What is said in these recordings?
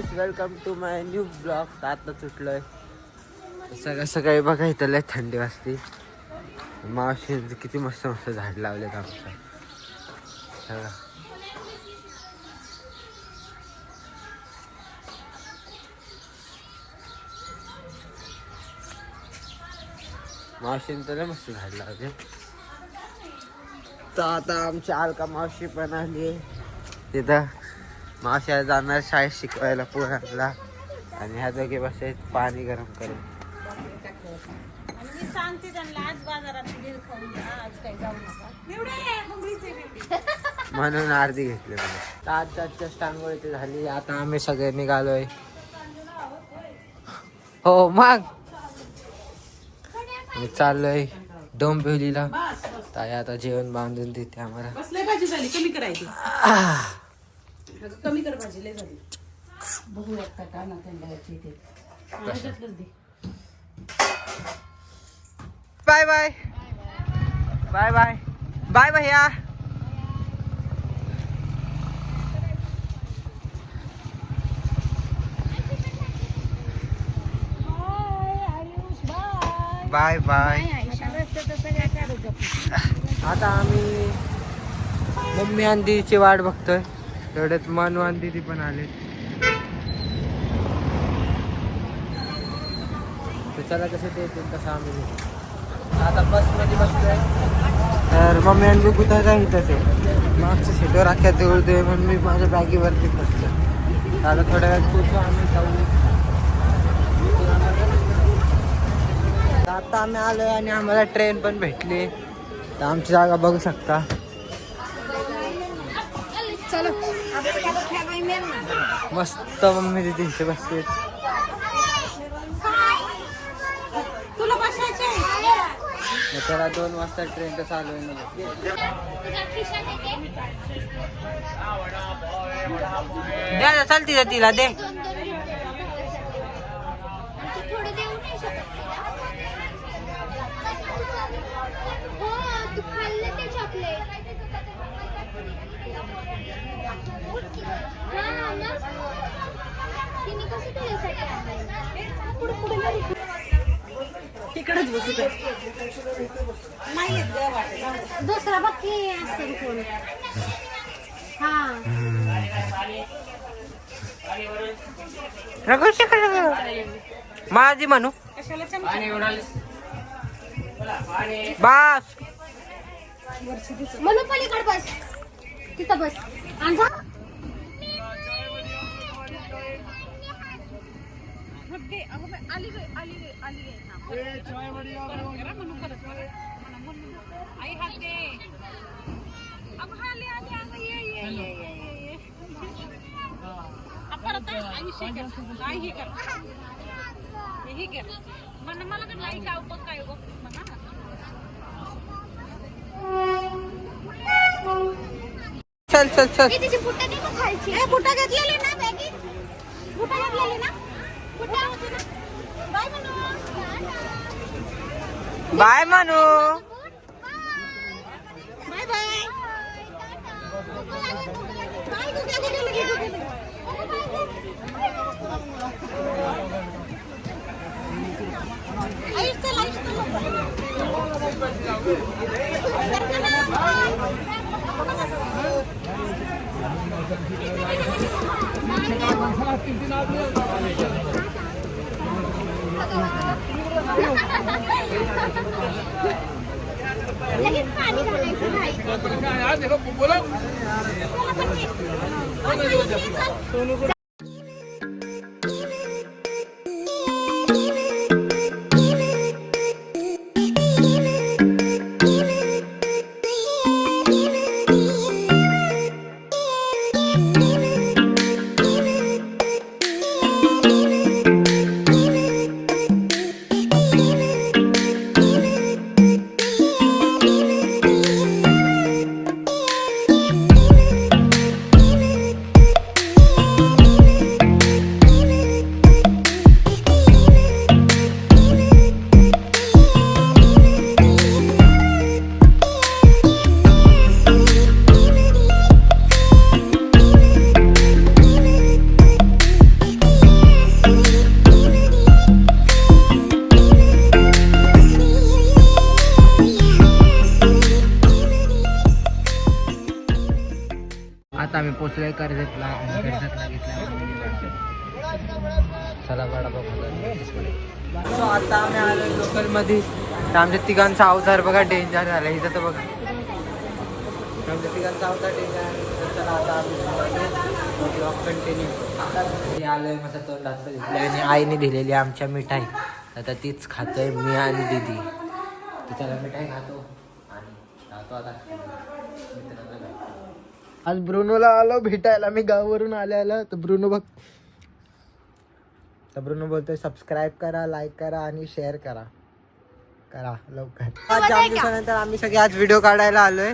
Guys, welcome to my new blog. आता सुटलोय सगळं सकाळी बघा इथं लय थंडी वाजते. मावशी किती मस्त मस्त झाड लावलेत आमचं सगळं. मावशीने तर मस्त झाड लावले. तर आता आमची अलका मावशी पण आली तिथं. मावशी जाणार शाळेत शिकवायला पोरांना आणि ह्या दोघे बसे पाणी गरम करून. मी सांगते त्यांना आज बाजारात गेल खाऊन जा, आज काही जाऊ नका. म्हणून अर्धी घेतली. आजच्या स्टांगोळी ते झाली. आता आम्ही सगळे निघालोय. हो मग मी चाललोय डोंबिवलीला. ताई आता जेवण बांधून देते आम्हाला. कसली भाजी झाली? कमी करायची. कमी कर भाजी, लय झाली. बघू एकटा का ना त्यांना इथे. ह्याच्यातलंच दे. Bye bye bye bye bye भैया. Bye bye. आता आम्ही मम्मी आणि दीदीची वाट बघतोय. तेवढ्यात मनू आणि दीदी पण आले. तर चला कसं ते येतील तसं आम्ही आता बसमध्ये बसलोय. तर मम्मी आणि मी कुठं काय इथंच आहे. मागच्या सीटवर अख्ख्या देऊ म्हणून मी माझ्या बॅगीवरती बसलो. आता थोड्या वेळात पोचू आम्ही जाऊ. आता आम्ही आलोय आणि आम्हाला ट्रेन पण भेटली. तर आमची जागा बघू शकता. मस्त मम्मी तिथे इथे बसते. त्याला 2 वाजता ट्रेन तर चालू आहे. द्या चालती तिला दे. तिकडेच बसू दे. नाही दुसरा बाकी असेल कोण. माझी म्हणू बस म्हणून पलीकडे बस. तिथं बस. चल चल चल. बुटा घेतलेली ना बॅगीत. बुटा घेतलेली ना. बुटा होती ना. बाय बाय म्हणू. मनू. Bye bye. लगेच पाणी घालायचं नाही. बसलोय कर्जतला आणि कर्जतला घेतला चला वडापाव खायला. So, आता आम्ही आलो लोकलमध्ये. तर आमच्या तिघांचा अवतार बघा डेंजर झाला इथं तर बघा. आमच्या तिघांचा अवतार डेंजर. तर चला आता आम्ही कंटिन्यू आलोय माझं तोंड घातलं घेतलं आणि आईने दिलेली आमच्या मिठाई. आता तीच खातोय मी आणि दीदी. तर चला मिठाई खातो आणि जातो आता मित्रांना भेटायला. आज ब्रुनोला आलो भेटायला. मी गावावरून आल्याला तर ब्रुनो बघ. तर ब्रुनो बोलतोय सबस्क्राईब करा, लाईक करा आणि शेअर करा लवकर. आज 4 दिवसानंतर आम्ही सगळे आज व्हिडिओ काढायला आलोय.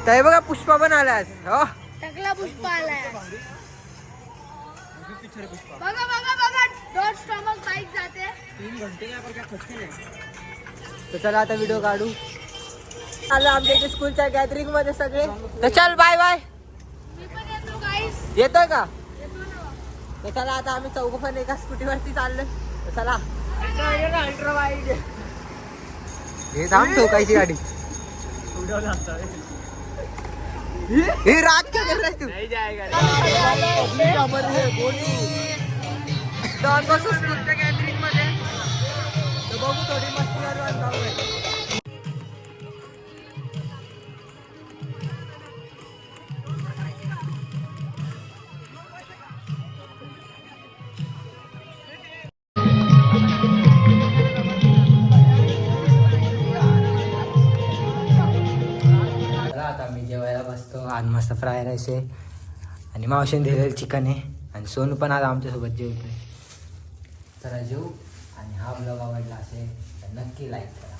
तर हे बघा पुष्पा पण आलाय. हो टकला पुष्पा आलाय. बघा बघा बघा डॉट स्टॉमक बाईक जाते. 3 घंटे तर चला आता व्हिडिओ काढू. आलं आमच्या इथे स्कूलच्या गॅदरिंग मध्ये सगळे. तर चल बाय बाय. मी पण येतो गाईस. येतोय का? तर चला आता आम्ही चौघ पण एका स्कूटीवरती चाललोय. तर चला अल्ट्रा वाईड हे थांब ठोकायची गाडी. हे रात क्या कर रहा है तू? नहीं जाएगा. डॉन बसो स्कूलच्या गॅदरिंग मध्ये. तर बघू थोडी मस्ती करू आणि जाऊया. आता मी जेवायला बसतो. आज मस्त फ्राय राईस आहे आणि मावशीने दिलेलं चिकन आहे आणि सोनू पण आज आमच्यासोबत जेवतोय. चला जेवू आणि हा ब्लॉग आवडला असेल तर नक्की लाईक करा.